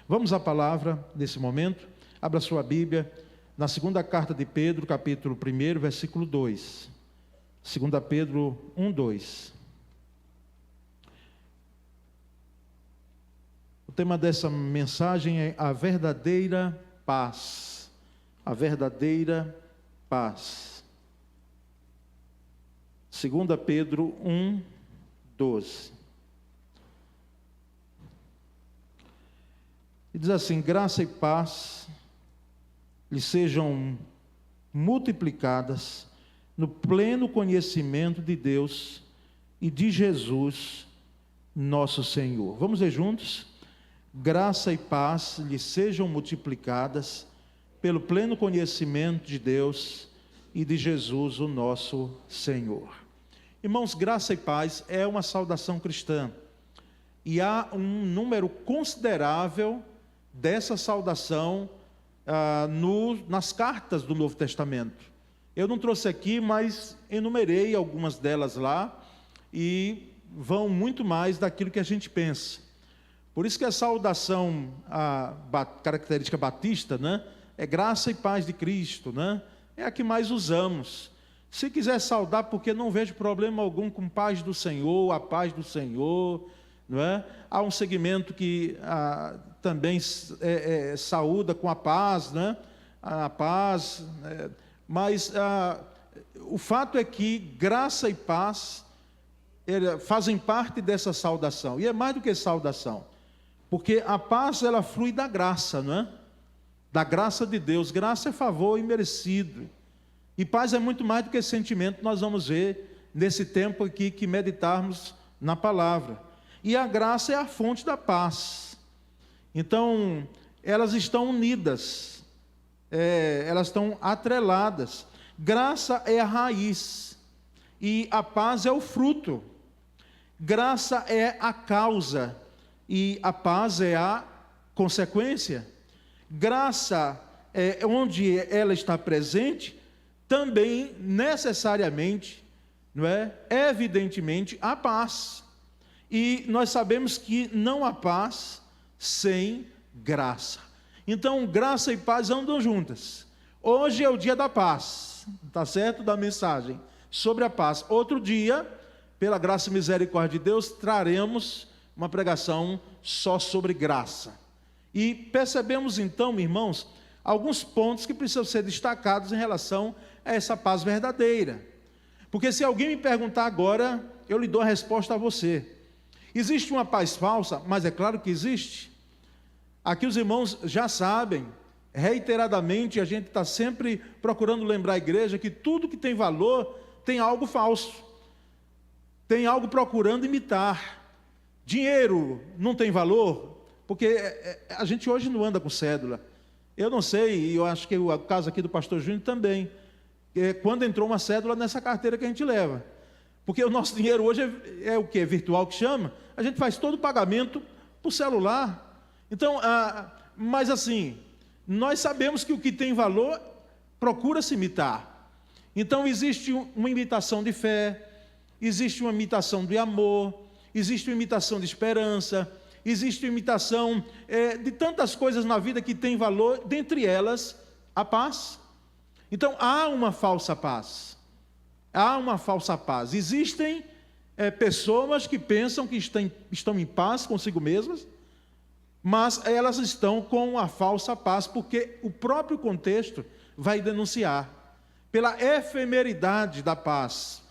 Vamos à palavra nesse momento. Abra sua Bíblia na segunda carta de Pedro, capítulo 1, versículo 2. 2 Pedro 1, 2. O tema dessa mensagem é a verdadeira paz. A verdadeira paz. 2 Pedro 1, 12. E diz assim: graça e paz lhe sejam multiplicadas no pleno conhecimento de Deus e de Jesus, nosso Senhor. Vamos ler juntos? Graça e paz lhe sejam multiplicadas pelo pleno conhecimento de Deus e de Jesus, o nosso Senhor. Irmãos, graça e paz é uma saudação cristã. E há um número considerável dessa saudação nas cartas do Novo Testamento. Eu não trouxe aqui, mas enumerei algumas delas lá, e vão muito mais daquilo que a gente pensa. Por isso que a saudação, característica batista, né, é graça e paz de Cristo, né, é a que mais usamos. Se quiser saudar, porque não vejo problema algum com paz do Senhor, a paz do Senhor, não é? Há um segmento que também saúda com a paz, né? A paz, mas o fato é que graça e paz fazem parte dessa saudação, e é mais do que saudação, porque a paz ela flui da graça, não é? Da graça de Deus. Graça é favor imerecido, e paz é muito mais do que sentimento. Nós vamos ver nesse tempo aqui que meditarmos na palavra. E a graça é a fonte da paz. Então, elas estão unidas, elas estão atreladas. Graça é a raiz e a paz é o fruto. Graça é a causa e a paz é a consequência. Graça é onde ela está presente, também necessariamente, não é? Evidentemente, a paz. E nós sabemos que não há paz sem graça. Então, graça e paz andam juntas. Hoje é o dia da paz, tá certo? Da mensagem sobre a paz. Outro dia, pela graça e misericórdia de Deus, traremos uma pregação só sobre graça. E percebemos então, irmãos, alguns pontos que precisam ser destacados em relação a essa paz verdadeira. Porque se alguém me perguntar agora, eu lhe dou a resposta a você. Existe uma paz falsa? Mas é claro que existe. Aqui os irmãos já sabem, reiteradamente a gente está sempre procurando lembrar a igreja que tudo que tem valor tem algo falso, tem algo procurando imitar. Dinheiro não tem valor, porque a gente hoje não anda com cédula. Eu não sei, e eu acho que o caso aqui do pastor Júnior também, quando entrou uma cédula nessa carteira que a gente leva. Porque o nosso dinheiro hoje é o que? Virtual que chama? A gente faz todo o pagamento por celular. Então, mas assim, nós sabemos que o que tem valor procura se imitar. Então existe uma imitação de fé, existe uma imitação de amor, existe uma imitação de esperança, existe uma imitação de tantas coisas na vida que tem valor, dentre elas a paz. Então há uma falsa paz. Há uma falsa paz. Existem pessoas que pensam que estão em paz consigo mesmas, mas elas estão com a falsa paz, porque o próprio contexto vai denunciar pela efemeridade da paz,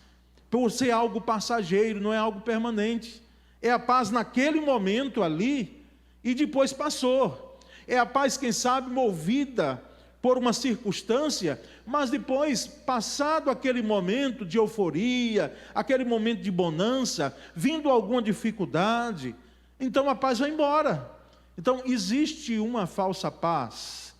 por ser algo passageiro, não é algo permanente. É a paz naquele momento ali e depois passou. É a paz, quem sabe, movida por uma circunstância, mas depois, passado aquele momento de euforia, aquele momento de bonança, vindo alguma dificuldade, então a paz vai embora. Então existe uma falsa paz,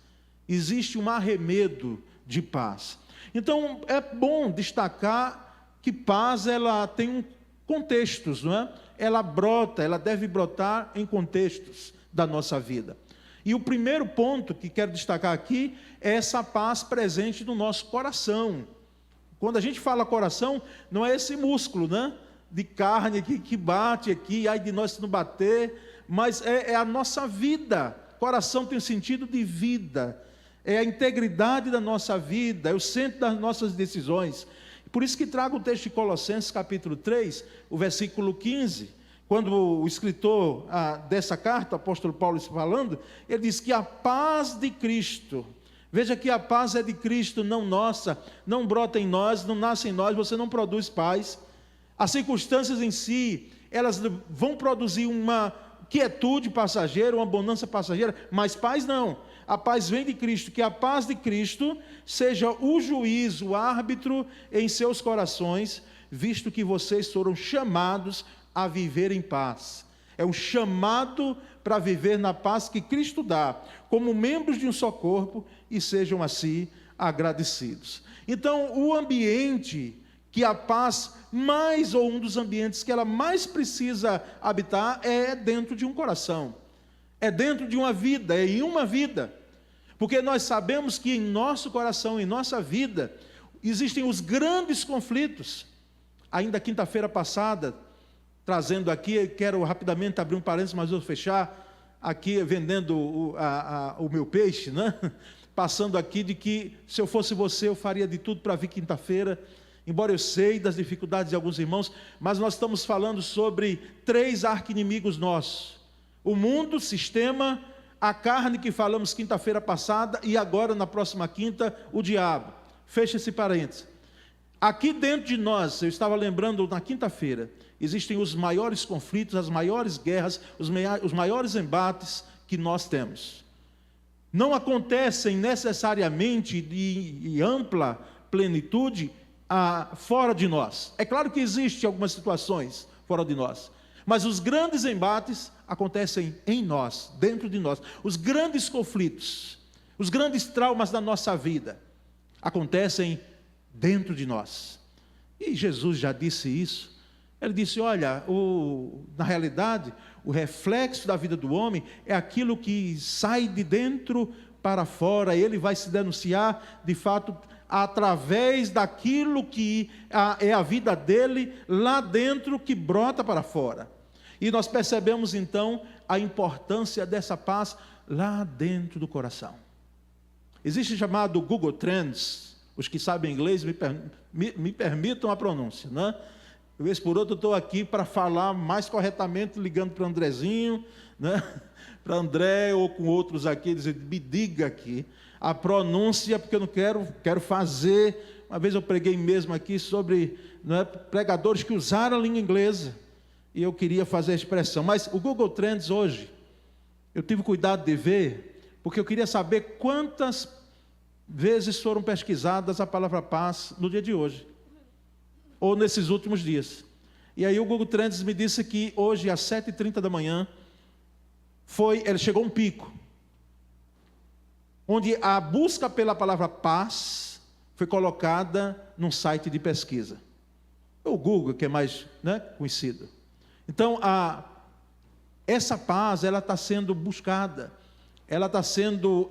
existe um arremedo de paz. Então é bom destacar que paz ela tem contextos, não é? Ela brota, ela deve brotar em contextos da nossa vida. E o primeiro ponto que quero destacar aqui é essa paz presente no nosso coração. Quando a gente fala coração, não é esse músculo, né? De carne aqui que bate aqui, ai de nós se não bater, mas é a nossa vida Coração tem sentido de vida, é a integridade da nossa vida, é o centro das nossas decisões. Por isso que trago o texto de Colossenses capítulo 3, o versículo 15, quando o escritor dessa carta, o apóstolo Paulo falando, ele diz que a paz de Cristo, veja que a paz é de Cristo, não nossa, não brota em nós, não nasce em nós, você não produz paz. As circunstâncias em si, elas vão produzir uma quietude passageira, uma bonança passageira, mas paz não. A paz vem de Cristo, que a paz de Cristo seja o juiz, o árbitro em seus corações, visto que vocês foram chamados a viver em paz. É um chamado para viver na paz que Cristo dá, como membros de um só corpo, e sejam assim agradecidos. Então, o ambiente que a paz mais, ou um dos ambientes que ela mais precisa habitar, é dentro de um coração, é dentro de uma vida, é em uma vida, porque nós sabemos que em nosso coração, em nossa vida, existem os grandes conflitos. Ainda quinta-feira passada, trazendo aqui, quero rapidamente abrir um parênteses, mas vou fechar, aqui vendendo o meu peixe, né? Passando aqui de que, se eu fosse você, eu faria de tudo para vir quinta-feira, embora eu sei das dificuldades de alguns irmãos, mas nós estamos falando sobre 3 arqui-inimigos nossos: o mundo, o sistema, a carne, que falamos quinta-feira passada, e agora na próxima quinta, o diabo. Fecha esse parênteses. Aqui dentro de nós, eu estava lembrando na quinta-feira, existem os maiores conflitos, as maiores guerras, os maiores embates que nós temos. Não acontecem necessariamente de ampla plenitude fora de nós. É claro que existem algumas situações fora de nós, mas os grandes embates acontecem em nós, dentro de nós. Os grandes conflitos, os grandes traumas da nossa vida acontecem dentro de nós. E Jesus já disse isso. Ele disse, olha, na realidade, o reflexo da vida do homem é aquilo que sai de dentro para fora. Ele vai se denunciar, de fato, através daquilo que é a vida dele lá dentro, que brota para fora. E nós percebemos então a importância dessa paz lá dentro do coração. Existe o chamado Google Trends. Os que sabem inglês me permitam a pronúncia, né? De vez por outra eu estou aqui para falar mais corretamente, ligando para o Andrezinho, né? Para André ou com outros aqui, dizendo, me diga aqui a pronúncia, porque eu não quero fazer. Uma vez eu preguei mesmo aqui sobre, né, pregadores que usaram a língua inglesa, e eu queria fazer a expressão, mas o Google Trends hoje, eu tive cuidado de ver, porque eu queria saber quantas vezes foram pesquisadas a palavra paz no dia de hoje, ou nesses últimos dias. E aí o Google Trends me disse que hoje às 7h30 da manhã, ele chegou a um pico, onde a busca pela palavra paz foi colocada num site de pesquisa. O Google, que é mais, né, conhecido. Então, essa paz, ela está sendo buscada, ela está sendo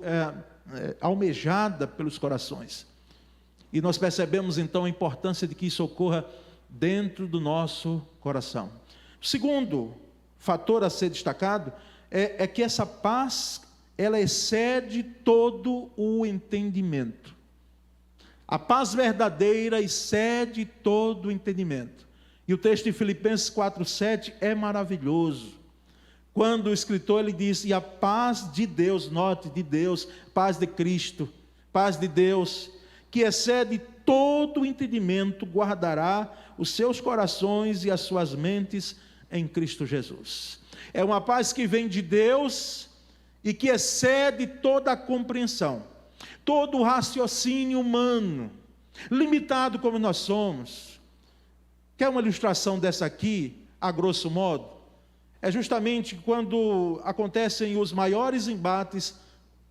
almejada pelos corações. E nós percebemos, então, a importância de que isso ocorra dentro do nosso coração. O segundo fator a ser destacado é que essa paz, ela excede todo o entendimento. A paz verdadeira excede todo o entendimento. E o texto de Filipenses 4:7 é maravilhoso. Quando o escritor ele diz, e a paz de Deus, note, de Deus, paz de Cristo, paz de Deus, que excede todo o entendimento, guardará os seus corações e as suas mentes em Cristo Jesus. É uma paz que vem de Deus e que excede toda a compreensão, todo o raciocínio humano, limitado como nós somos. Quer uma ilustração dessa aqui, a grosso modo? É justamente quando acontecem os maiores embates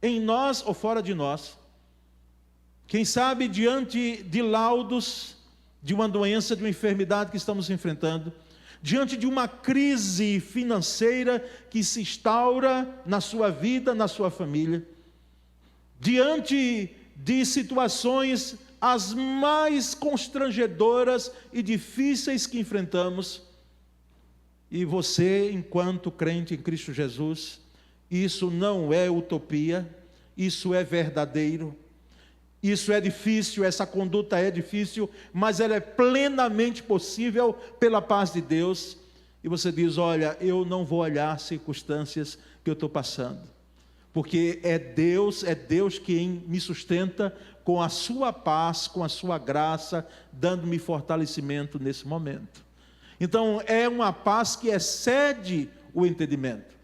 em nós ou fora de nós. Quem sabe diante de laudos de uma doença, de uma enfermidade que estamos enfrentando, diante de uma crise financeira que se instaura na sua vida, na sua família, diante de situações as mais constrangedoras e difíceis que enfrentamos, e você, enquanto crente em Cristo Jesus, Isso não é utopia, isso é verdadeiro. Isso é difícil, essa conduta é difícil, mas ela é plenamente possível pela paz de Deus. E você diz: olha, eu não vou olhar as circunstâncias que eu estou passando, porque é Deus quem me sustenta com a sua paz, com a sua graça, dando-me fortalecimento nesse momento. Então é uma paz que excede o entendimento.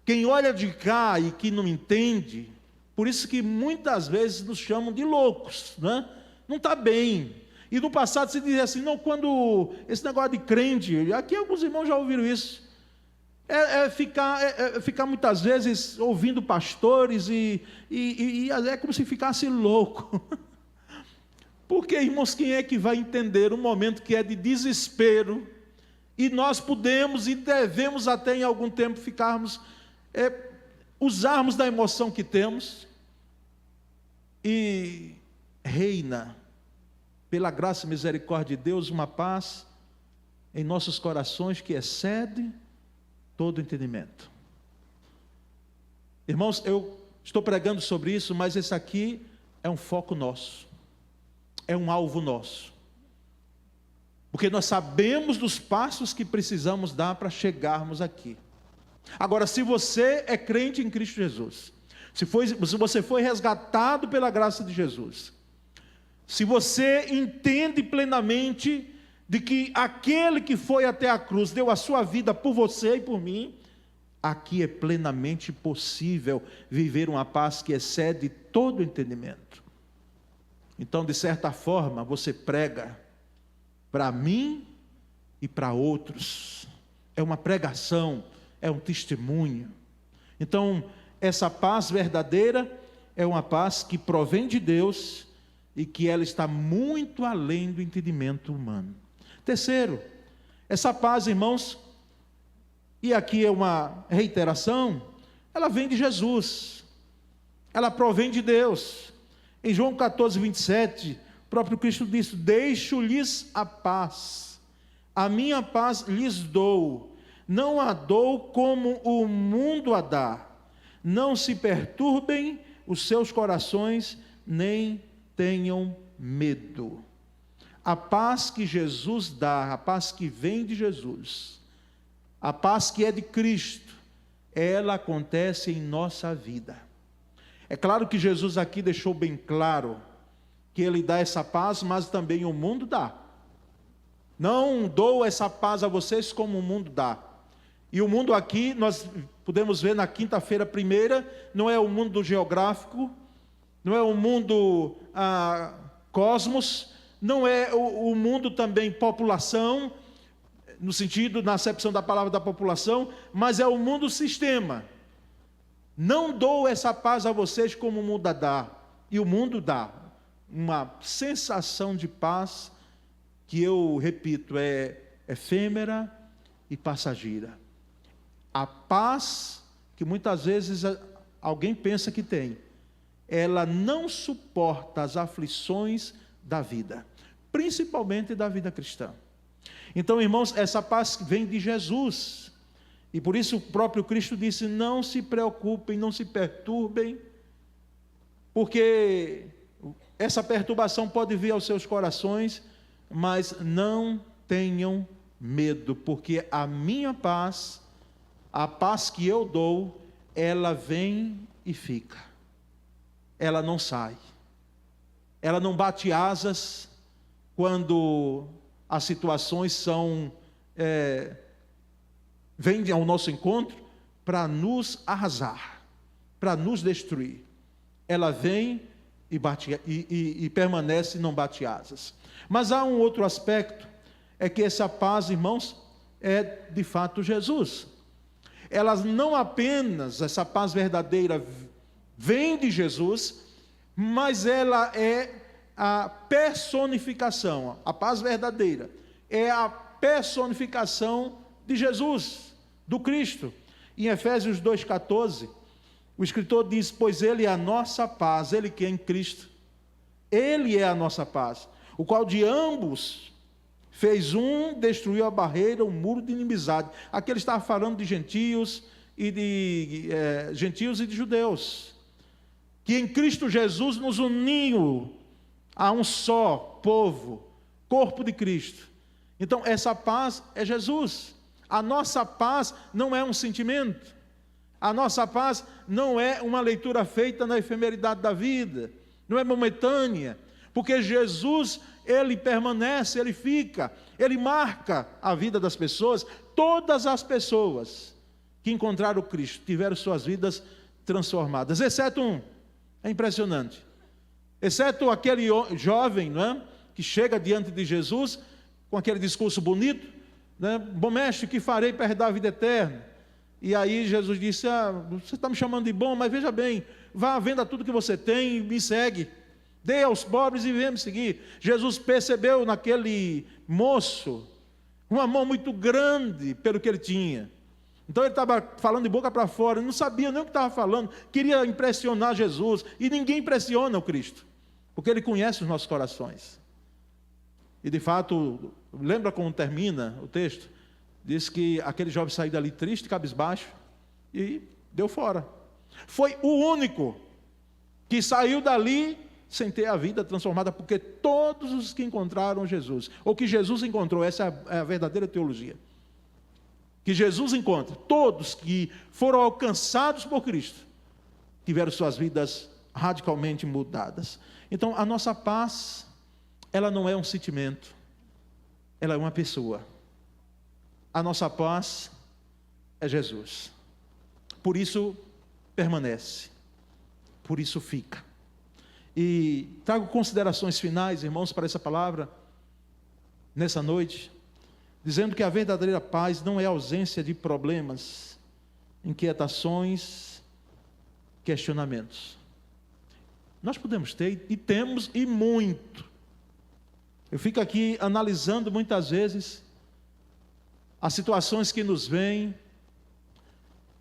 Quem olha de cá e que não entende, por isso que muitas vezes nos chamam de loucos, né? Não está bem. E no passado se dizia assim: não, quando esse negócio de crente, aqui alguns irmãos já ouviram isso, ficar muitas vezes ouvindo pastores e é como se ficasse louco. Porque, irmãos, quem é que vai entender um momento que é de desespero, e nós podemos e devemos até em algum tempo usarmos da emoção que temos, e reina, pela graça e misericórdia de Deus, uma paz em nossos corações que excede todo entendimento. Irmãos, eu estou pregando sobre isso, mas esse aqui é um foco nosso, é um alvo nosso, porque nós sabemos dos passos que precisamos dar para chegarmos aqui. Agora, se você é crente em Cristo Jesus, se você foi resgatado pela graça de Jesus, se você entende plenamente de que aquele que foi até a cruz deu a sua vida por você e por mim, aqui é plenamente possível viver uma paz que excede todo entendimento. Então, de certa forma, você prega para mim e para outros. É uma pregação, é um testemunho. Então, essa paz verdadeira é uma paz que provém de Deus e que ela está muito além do entendimento humano. Terceiro, essa paz, irmãos, e aqui é uma reiteração, ela vem de Jesus, ela provém de Deus. Em João 14, 27, o próprio Cristo disse: deixo-lhes a paz, a minha paz lhes dou, não a dou como o mundo a dá. Não se perturbem os seus corações, nem tenham medo. A paz que Jesus dá, a paz que vem de Jesus, a paz que é de Cristo, ela acontece em nossa vida. É claro que Jesus aqui deixou bem claro que Ele dá essa paz, mas também o mundo dá. Não dou essa paz a vocês como o mundo dá. E o mundo aqui, nós podemos ver na quinta-feira primeira, não é o mundo geográfico, não é o mundo cosmos, não é o mundo também população, no sentido, na acepção da palavra da população, mas é o mundo sistema. Não dou essa paz a vocês como o mundo dá, e o mundo dá uma sensação de paz que, eu repito, é efêmera e passageira. A paz que muitas vezes alguém pensa que tem, ela não suporta as aflições da vida, principalmente da vida cristã. Então, irmãos, essa paz vem de Jesus, e por isso o próprio Cristo disse: não se preocupem, não se perturbem, porque essa perturbação pode vir aos seus corações, mas não tenham medo, porque a minha paz, a paz que eu dou, ela vem e fica. Ela não sai. Ela não bate asas quando as situações vêm ao nosso encontro para nos arrasar, para nos destruir. Ela vem e permanece e não bate asas. Mas há um outro aspecto, é que essa paz, irmãos, é de fato Jesus. Elas não apenas, essa paz verdadeira vem de Jesus, mas ela é a personificação, a paz verdadeira é a personificação de Jesus, do Cristo. Em Efésios 2,14, o escritor diz: pois Ele é a nossa paz, Ele que é em Cristo, Ele é a nossa paz, o qual de ambos fez um, destruiu a barreira, o muro de inimizade. Aqui ele estava falando de gentios e de gentios e de judeus, que em Cristo Jesus nos uniu a um só povo, corpo de Cristo. Então essa paz é Jesus. A nossa paz não é um sentimento, a nossa paz não é uma leitura feita na efemeridade da vida, não é momentânea, porque Jesus, Ele permanece, Ele fica, Ele marca a vida das pessoas. Todas as pessoas que encontraram Cristo tiveram suas vidas transformadas, exceto um. É impressionante. Exceto aquele jovem, não é? Que chega diante de Jesus com aquele discurso bonito, né? Bom mestre, que farei para herdar a vida eterna? E aí Jesus disse: você está me chamando de bom, mas veja bem, vá, venda tudo que você tem e me segue. Dê aos pobres e venha me seguir. Jesus percebeu naquele moço um amor muito grande pelo que ele tinha. Então ele estava falando de boca para fora, não sabia nem o que estava falando, queria impressionar Jesus, e ninguém impressiona o Cristo, porque Ele conhece os nossos corações. E de fato, lembra como termina o texto? Diz que aquele jovem saiu dali triste, cabisbaixo, e deu fora. Foi o único que saiu dali sem ter a vida transformada, porque todos os que encontraram Jesus, ou que Jesus encontrou, essa é a verdadeira teologia, que Jesus encontra, todos que foram alcançados por Cristo, tiveram suas vidas radicalmente mudadas. Então a nossa paz, ela não é um sentimento, ela é uma pessoa. A nossa paz é Jesus. Por isso permanece, por isso fica. E trago considerações finais, irmãos, para essa palavra, nessa noite, dizendo que a verdadeira paz não é a ausência de problemas, inquietações, questionamentos. Nós podemos ter, e temos, e muito. Eu fico aqui analisando muitas vezes as situações que nos vêm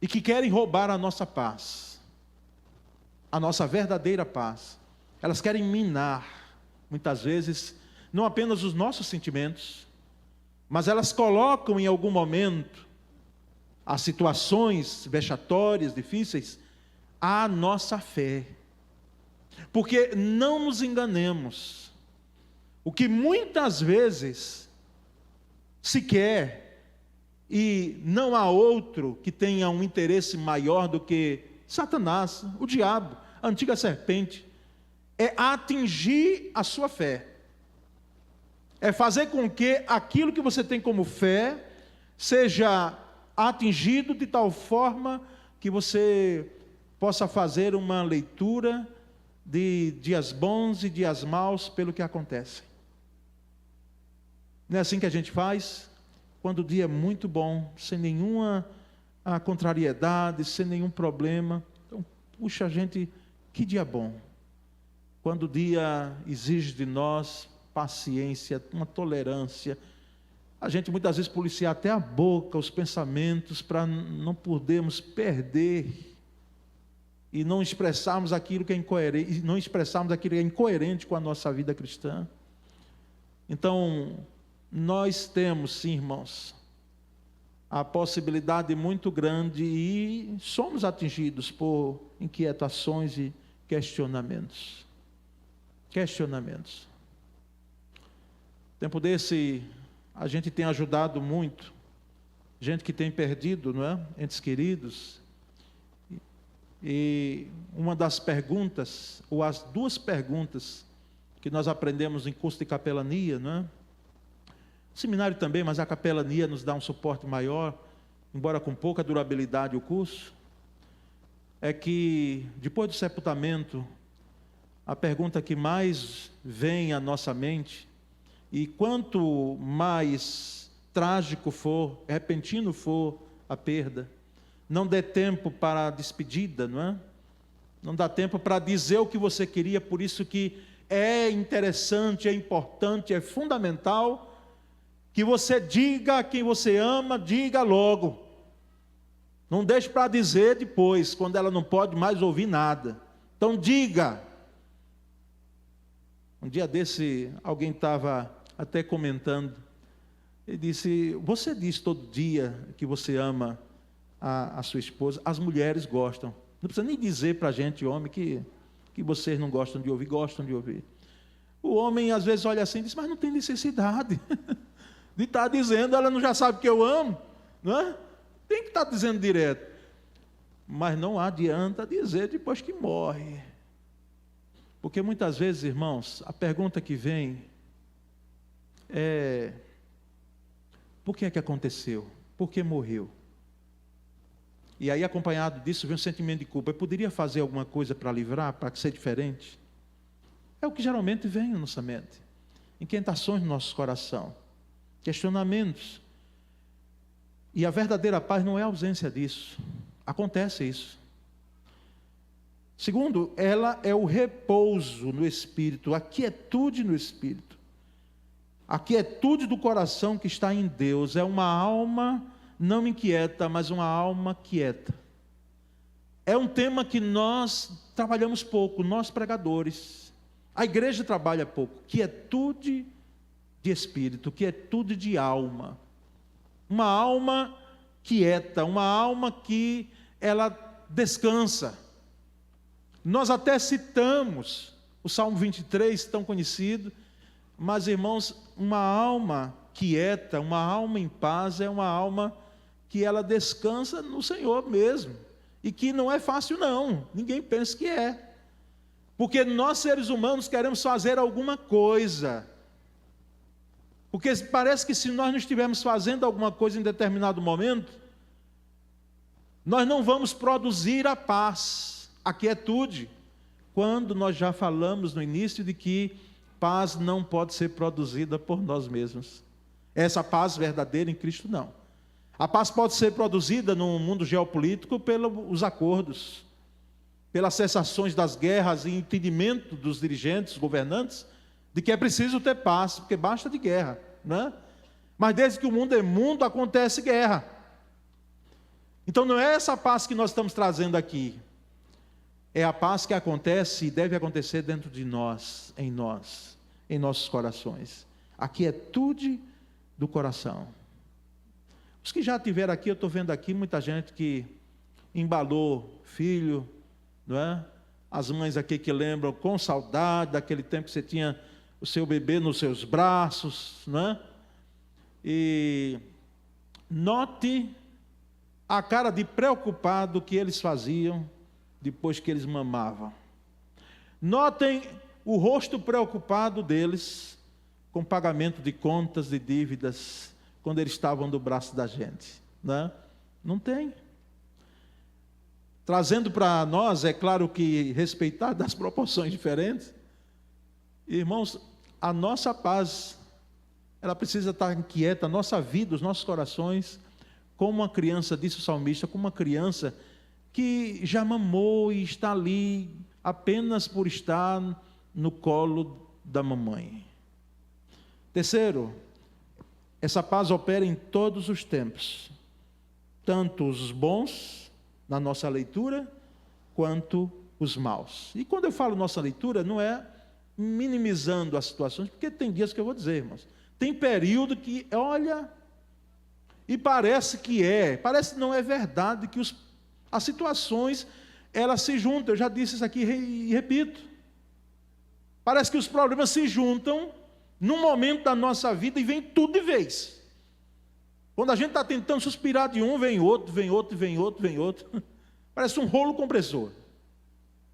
e que querem roubar a nossa paz, a nossa verdadeira paz. Elas querem minar, muitas vezes, não apenas os nossos sentimentos, mas elas colocam em algum momento as situações vexatórias, difíceis, a nossa fé. Porque não nos enganemos, o que muitas vezes se quer, e não há outro que tenha um interesse maior do que Satanás, o diabo, a antiga serpente, é atingir a sua fé. É fazer com que aquilo que você tem como fé seja atingido de tal forma que você possa fazer uma leitura de dias bons e dias maus pelo que acontece. Não é assim que a gente faz? Quando o dia é muito bom, sem nenhuma contrariedade, sem nenhum problema. Então, puxa, gente, que dia bom. Quando o dia exige de nós paciência, uma tolerância, a gente muitas vezes policia até a boca, os pensamentos, para não podermos perder e não expressarmos aquilo que é incoerente, não expressarmos aquilo que é incoerente com a nossa vida cristã. Então, nós temos, sim, irmãos, a possibilidade muito grande e somos atingidos por inquietações e questionamentos. Tempo desse, a gente tem ajudado muito, gente que tem perdido, não é? Entes queridos. E uma das perguntas, ou as duas perguntas, que nós aprendemos em curso de capelania, não é? Seminário também, mas a capelania nos dá um suporte maior, embora com pouca durabilidade o curso, é que depois do sepultamento, a pergunta que mais vem à nossa mente, e quanto mais trágico for, repentino for a perda, não dê tempo para a despedida, não é? Não dá tempo para dizer o que você queria, por isso que é interessante, é importante, é fundamental que você diga a quem você ama, diga logo. Não deixe para dizer depois, quando ela não pode mais ouvir nada. Então diga. Um dia desse, alguém estava até comentando, ele disse: você diz todo dia que você ama a sua esposa. As mulheres gostam. Não precisa nem dizer para a gente, homem, que vocês não gostam de ouvir, gostam de ouvir. O homem às vezes olha assim e diz, mas não tem necessidade de estar dizendo, ela não já sabe que eu amo, não é? Tem que estar dizendo direto. Mas não adianta dizer depois que morre. Porque muitas vezes, irmãos, a pergunta que vem é: por que é que aconteceu? Por que morreu? E aí, acompanhado disso, vem um sentimento de culpa. Eu poderia fazer alguma coisa para livrar, para ser diferente? É o que geralmente vem na nossa mente. Inquietações no nosso coração. Questionamentos. E a verdadeira paz não é a ausência disso. Acontece isso. Segundo, ela é o repouso no Espírito, a quietude no Espírito. A quietude do coração que está em Deus. É uma alma não inquieta, mas uma alma quieta. É um tema que nós trabalhamos pouco, nós pregadores. A igreja trabalha pouco. Quietude de espírito, quietude de alma. Uma alma quieta, uma alma que ela descansa. Nós até citamos o Salmo 23, tão conhecido, mas, irmãos, uma alma quieta, uma alma em paz, é uma alma que ela descansa no Senhor mesmo, e que não é fácil não, ninguém pensa que é, porque nós seres humanos queremos fazer alguma coisa, porque parece que se nós não estivermos fazendo alguma coisa em determinado momento, nós não vamos produzir a paz, a quietude, quando nós já falamos no início de que paz não pode ser produzida por nós mesmos. Essa paz verdadeira em Cristo não. A paz pode ser produzida no mundo geopolítico pelos acordos, pelas cessações das guerras e entendimento dos dirigentes, governantes, de que é preciso ter paz, porque basta de guerra, né? Mas desde que o mundo é mundo, acontece guerra. Então não é essa paz que nós estamos trazendo aqui. É a paz que acontece e deve acontecer dentro de nós, em nossos corações. A quietude do coração. Os que já estiveram aqui, eu estou vendo aqui muita gente que embalou filho, não é? As mães aqui que lembram com saudade daquele tempo que você tinha o seu bebê nos seus braços, não é? E note a cara de preocupado que eles faziam depois que eles mamavam. Notem o rosto preocupado deles com pagamento de contas, de dívidas, quando eles estavam do braço da gente, né? Não tem. Trazendo para nós, é claro que respeitar das proporções diferentes. Irmãos, a nossa paz, ela precisa estar inquieta, a nossa vida, os nossos corações, como uma criança, disse o salmista, como uma criança que já mamou e está ali apenas por estar no colo da mamãe. Terceiro, essa paz opera em todos os tempos, tanto os bons na nossa leitura, quanto os maus. E quando eu falo nossa leitura, não é minimizando as situações, porque tem dias que eu vou dizer, irmãos, tem período que, olha, e parece que não é verdade que as situações, elas se juntam. Eu já disse isso aqui e repito. Parece que os problemas se juntam num momento da nossa vida e vem tudo de vez. Quando a gente está tentando suspirar de um, vem outro, vem outro, vem outro, vem outro. Parece um rolo compressor.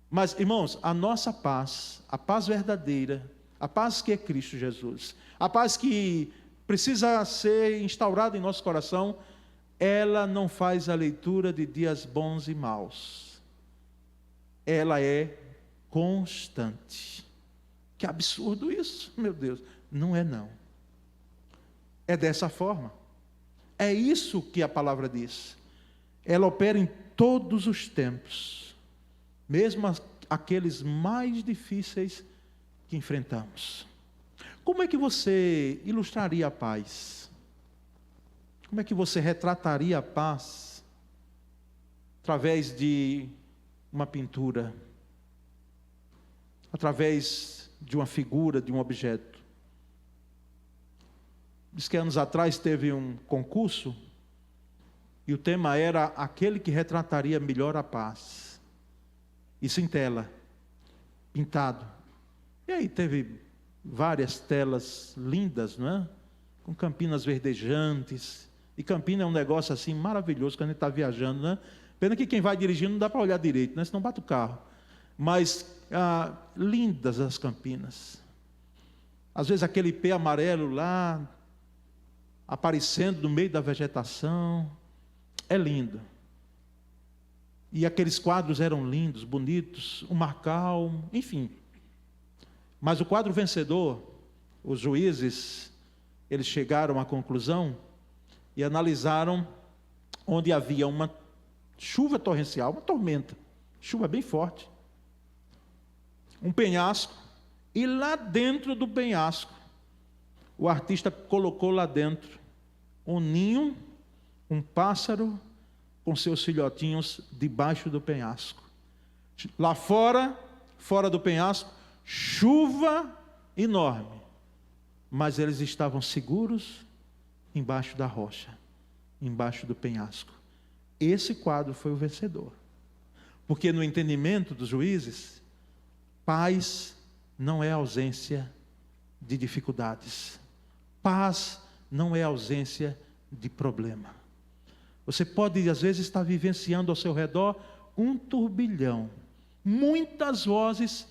Mas, irmãos, a nossa paz, a paz verdadeira, a paz que é Cristo Jesus, a paz que precisa ser instaurada em nosso coração, ela não faz a leitura de dias bons e maus. Ela é constante. Que absurdo isso, meu Deus. Não é não. É dessa forma. É isso que a palavra diz. Ela opera em todos os tempos, mesmo aqueles mais difíceis que enfrentamos. Como é que você ilustraria a paz? Como é que você retrataria a paz? Através de uma pintura, através de uma figura, de um objeto. Diz que anos atrás teve um concurso, E o tema era aquele que retrataria melhor a paz. Isso em tela, pintado. E aí teve várias telas lindas, não é? Com Campinas verdejantes. E Campinas é um negócio assim maravilhoso quando a gente está viajando, né? Pena que quem vai dirigindo não dá para olhar direito, né? Senão bate o carro. Mas lindas as Campinas. Às vezes aquele ipê amarelo lá, aparecendo no meio da vegetação. É lindo. E aqueles quadros eram lindos, bonitos, um mar calmo, enfim. Mas o quadro vencedor, os juízes, eles chegaram à conclusão e analisaram onde havia uma chuva torrencial, uma tormenta, chuva bem forte, um penhasco, e lá dentro do penhasco, o artista colocou lá dentro um ninho, um pássaro com seus filhotinhos debaixo do penhasco. Lá fora do penhasco, chuva enorme, mas eles estavam seguros embaixo da rocha, embaixo do penhasco. Esse quadro foi o vencedor. Porque no entendimento dos juízes, paz não é ausência de dificuldades. Paz não é ausência de problema. Você pode, às vezes, estar vivenciando ao seu redor um turbilhão, muitas vozes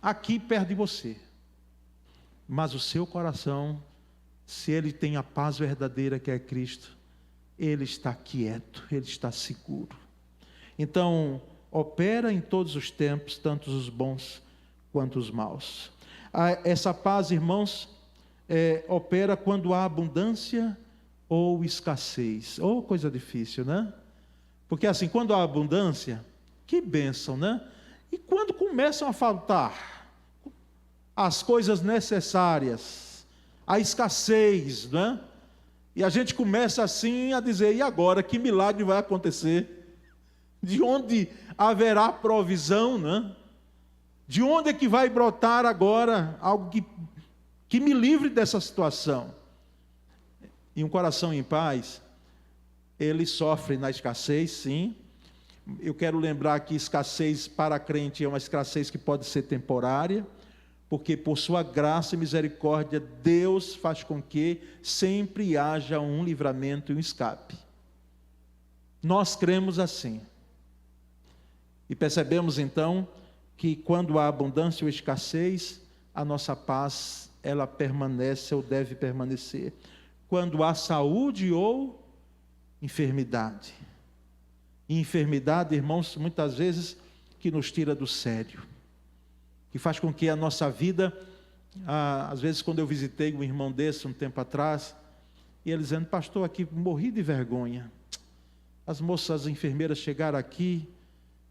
aqui perto de você. Mas o seu coração, se ele tem a paz verdadeira que é Cristo, ele está quieto, ele está seguro. Então, opera em todos os tempos, tanto os bons quanto os maus. Essa paz, irmãos, opera quando há abundância ou escassez. Ou coisa difícil, né? Porque assim, quando há abundância, que bênção, né? E quando começam a faltar as coisas necessárias, a escassez, né? E a gente começa assim a dizer, e agora, que milagre vai acontecer? De onde haverá provisão, né? De onde é que vai brotar agora algo que me livre dessa situação? E um coração em paz, ele sofre na escassez, sim. Eu quero lembrar que escassez para crente é uma escassez que pode ser temporária, porque por sua graça e misericórdia, Deus faz com que sempre haja um livramento e um escape. Nós cremos assim. E percebemos então que quando há abundância ou escassez, a nossa paz, ela permanece ou deve permanecer. Quando há saúde ou enfermidade. E enfermidade, irmãos, muitas vezes que nos tira do sério. Que faz com que a nossa vida, às vezes quando eu visitei um irmão desse um tempo atrás, e ele dizendo, pastor, aqui morri de vergonha. As moças, as enfermeiras chegaram aqui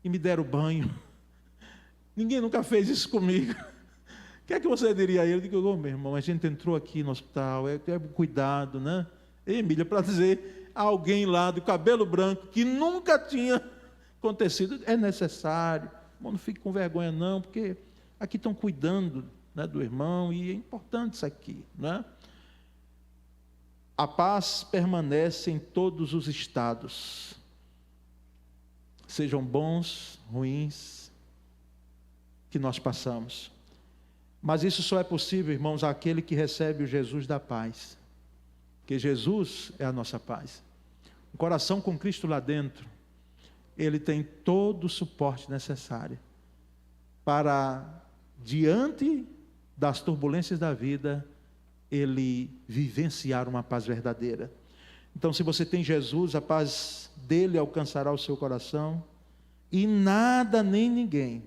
e me deram banho. Ninguém nunca fez isso comigo. O que é que você diria a ele? Eu digo, meu irmão, a gente entrou aqui no hospital, é cuidado, né? Emília, para dizer a alguém lá do cabelo branco que nunca tinha acontecido, é necessário. Irmão, não fique com vergonha não, porque aqui estão cuidando, né, do irmão, e é importante isso aqui, né? A paz permanece em todos os estados, sejam bons, ruins, que nós passamos. Mas isso só é possível, irmãos, àquele que recebe o Jesus da paz. Porque Jesus é a nossa paz. Um coração com Cristo lá dentro, ele tem todo o suporte necessário para, diante das turbulências da vida, ele vivenciar uma paz verdadeira. Então, se você tem Jesus, a paz dele alcançará o seu coração, e nada nem ninguém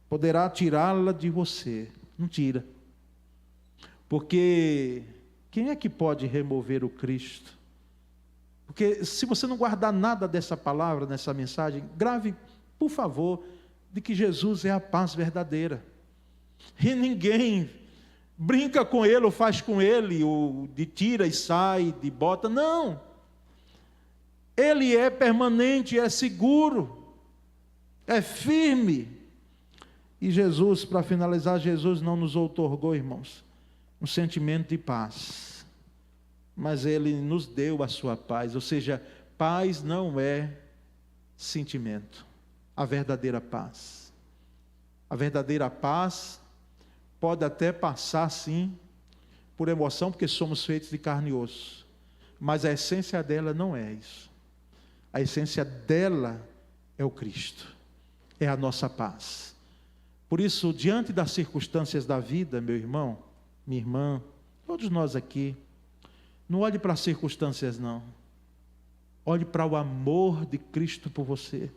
poderá tirá-la de você. Não tira. Porque quem é que pode remover o Cristo? Porque se você não guardar nada dessa palavra, dessa mensagem, grave, por favor, de que Jesus é a paz verdadeira. E ninguém brinca com ele ou faz com ele, ou de tira e sai, de bota. Não. Ele é permanente, é seguro, é firme. E Jesus, para finalizar, Jesus não nos outorgou, irmãos, um sentimento de paz. mas Ele nos deu a sua paz. Ou seja, paz não é sentimento. A verdadeira paz. A verdadeira paz pode até passar, sim, por emoção, porque somos feitos de carne e osso. Mas a essência dela não é isso. A essência dela é o Cristo. É a nossa paz. Por isso, diante das circunstâncias da vida, meu irmão, minha irmã, todos nós aqui, não olhe para as circunstâncias, não. Olhe para o amor de Cristo por você.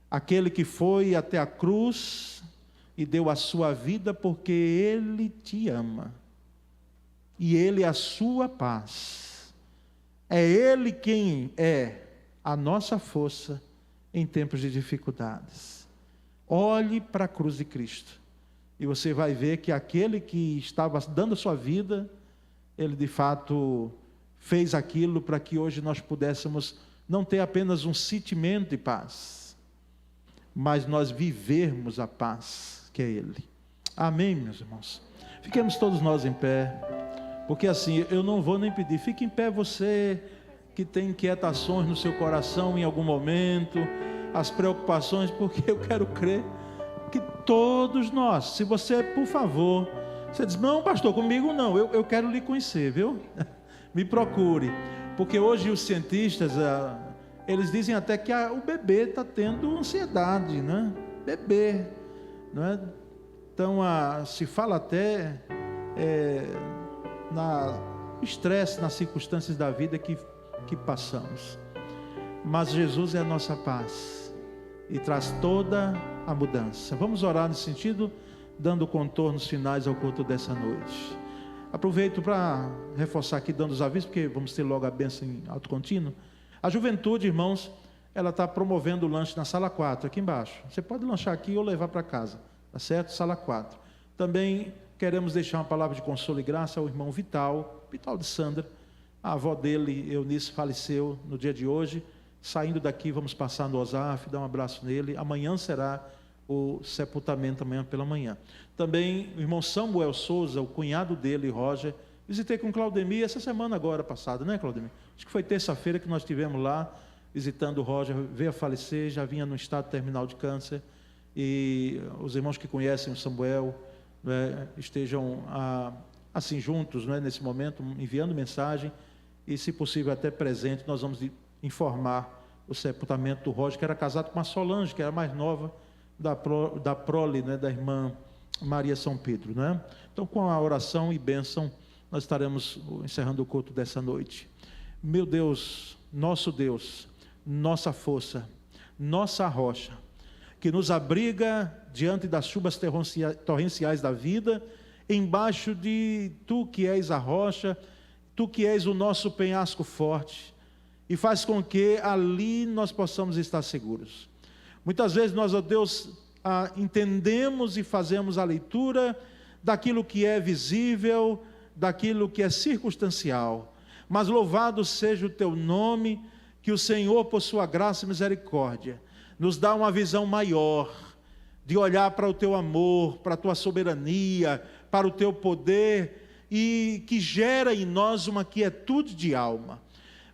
Aquele que foi até a cruz e deu a sua vida porque Ele te ama. E Ele é a sua paz. É Ele quem é a nossa força em tempos de dificuldades. Olhe para a cruz de Cristo. E você vai ver que aquele que estava dando a sua vida, Ele de fato fez aquilo para que hoje nós pudéssemos não ter apenas um sentimento de paz, mas nós vivermos a paz que é Ele. Amém, meus irmãos? Fiquemos todos nós em pé, porque assim, eu não vou nem pedir, fique em pé você que tem inquietações no seu coração em algum momento, as preocupações, porque eu quero crer que todos nós, se você, por favor, você diz, não pastor, comigo não, eu quero lhe conhecer, viu? Me procure, porque hoje os cientistas, eles dizem até que o bebê está tendo ansiedade, né? Bebê, não é? Então, se fala até no estresse, nas circunstâncias da vida que passamos. Mas Jesus é a nossa paz e traz toda a mudança. Vamos orar nesse sentido, dando contornos finais ao culto dessa noite. Aproveito para reforçar aqui, dando os avisos, porque vamos ter logo a bênção em alto contínuo. A juventude, irmãos, ela está promovendo o lanche na sala 4, aqui embaixo. Você pode lanchar aqui ou levar para casa, tá certo? Sala 4. Também queremos deixar uma palavra de consolo e graça ao irmão Vital de Sandra. A avó dele, Eunice, faleceu no dia de hoje. Saindo daqui, vamos passar no OSAF, dar um abraço nele. Amanhã será o sepultamento, amanhã pela manhã. Também o irmão Samuel Souza, o cunhado dele, Roger. Visitei com Claudemir essa semana agora passada, né, Claudemir? Acho que foi terça-feira que nós estivemos lá, visitando o Roger. Veio a falecer, já vinha no estado terminal de câncer. E os irmãos que conhecem o Samuel, né, estejam assim juntos, né, nesse momento, enviando mensagem. E, se possível, até presente, nós vamos informar o sepultamento do Roger, que era casado com a Solange, que era mais nova, da prole, né, da irmã Maria São Pedro, né? Então, com a oração e bênção, nós estaremos encerrando o culto dessa noite. Meu Deus, nossa força, nossa rocha, que nos abriga diante das chuvas torrenciais da vida, embaixo de Tu que és a rocha, Tu que és o nosso penhasco forte, e faz com que ali nós possamos estar seguros. Muitas vezes nós, ó Deus, entendemos e fazemos a leitura daquilo que é visível, daquilo que é circunstancial, mas louvado seja o Teu nome, que o Senhor, por Sua graça e misericórdia, nos dá uma visão maior, de olhar para o Teu amor, para a Tua soberania, para o Teu poder, e que gera em nós uma quietude de alma.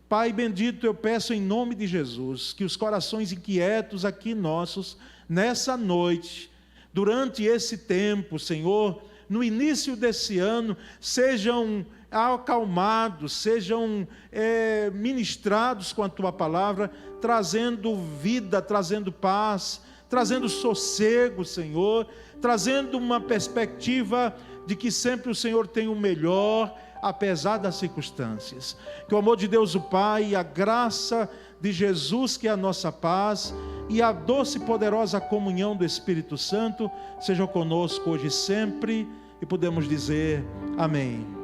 Pai bendito, eu peço em nome de Jesus, que os corações inquietos aqui nossos, nessa noite, durante esse tempo, Senhor, no início desse ano, sejam acalmados, sejam ministrados com a Tua palavra, trazendo vida, trazendo paz, trazendo sossego, Senhor, trazendo uma perspectiva de que sempre o Senhor tem o melhor, apesar das circunstâncias. Que o amor de Deus o Pai, a graça de Jesus, que é a nossa paz, e a doce e poderosa comunhão do Espírito Santo sejam conosco hoje e sempre, e podemos dizer amém.